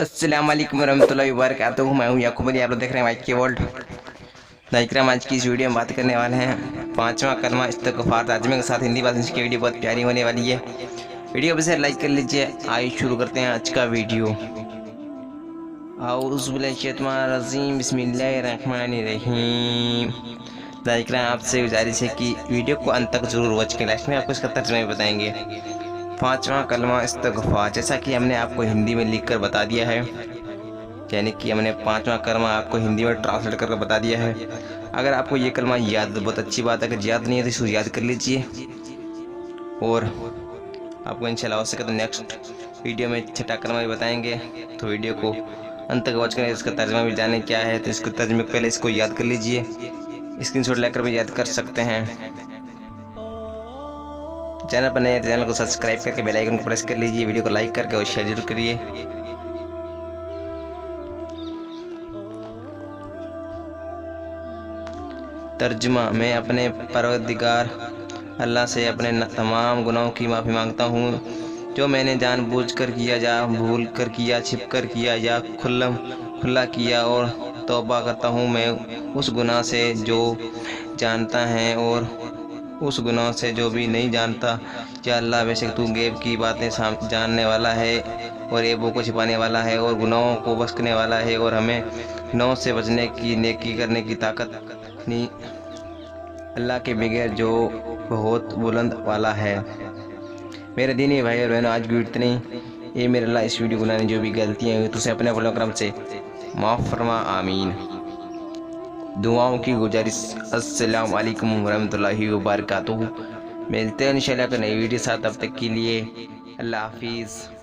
अस्सलाम वालेकुम warahmatullahi wabarakatuh। मैं हूं याकूब अली, आप लोग देख रहे हैं वाइट की वर्ल्ड। नाइकराम, आज की इस वीडियो में बात करने वाले हैं पांचवा कलमा इस्तग़फ़ार ताजमे के साथ हिंदी भाषा की वीडियो बहुत प्यारी होने वाली है। वीडियो पर से लाइक कर लीजिए। आइए शुरू करते हैं आज का वीडियो। औज़ु बिल्लाहि शैतानिर रजीम, बिस्मिल्लाहिर्रहमानिर्रहीम। नाइकराम, आपसे गुजारिश है कि वीडियो को अंत तक जरूर वॉच करें। लास्ट में आपको इसका तर्जुमा बताएंगे। पांचवा कलमा इस्तग़फ़ार, जैसा कि हमने आपको हिंदी में लिख कर बता दिया है, यानी कि हमने पांचवा कलमा आपको हिंदी में ट्रांसलेट करके बता दिया है। अगर आपको ये कलमा याद है तो बहुत अच्छी बात है, अगर याद नहीं है तो इसको याद कर लीजिए। और आपको इंशाल्लाह हो सके तो नेक्स्ट वीडियो में छठा कलमा भी बताएंगे, तो वीडियो को अंत तक वॉच करें। इसका तर्जुमा भी जाने क्या है, तो इसको तर्जुमे पहले इसको याद कर लीजिए। स्क्रीनशॉट लेकर भी याद कर सकते हैं। चैनल पर नए चैनल को सब्सक्राइब करके बेल आइकन को प्रेस कर लीजिए। वीडियो को लाइक करके और शेयर जरूर करिए। तर्जुमा, मैं अपने परवरदिगार अल्लाह से अपने तमाम गुनाहों की माफ़ी मांगता हूँ जो मैंने जानबूझकर किया, या भूल कर किया, छिप कर किया या खुला किया, और तौबा करता हूँ मैं उस गुनाह से जो जानता है और उस गुनाह से जो भी नहीं जानता। या अल्लाह, बेशक तू गैब की बातें जानने वाला है और ऐबों को छिपाने वाला है और गुनाहों को बख्शने वाला है, और हमें गुनाहों से बचने की, नेकी करने की ताकत नहीं अल्लाह के बगैर जो बहुत बुलंद वाला है। मेरे दीनी भाई और बहनों, आज भी इतनी ये मेरे अल्लाह इस वीडियो को बनाने जो भी गलतियाँ हुई तो उसे अपने फलक्रम से माफ़ फरमा, आमीन। दुआओं की गुजारिश। अस्सलाम वालेकुम रहमतुल्लाहि व बरकातुहू। मिलते हैं इंशाल्लाह नई वीडियो साथ, तब तक के लिए अल्लाह हाफिज़।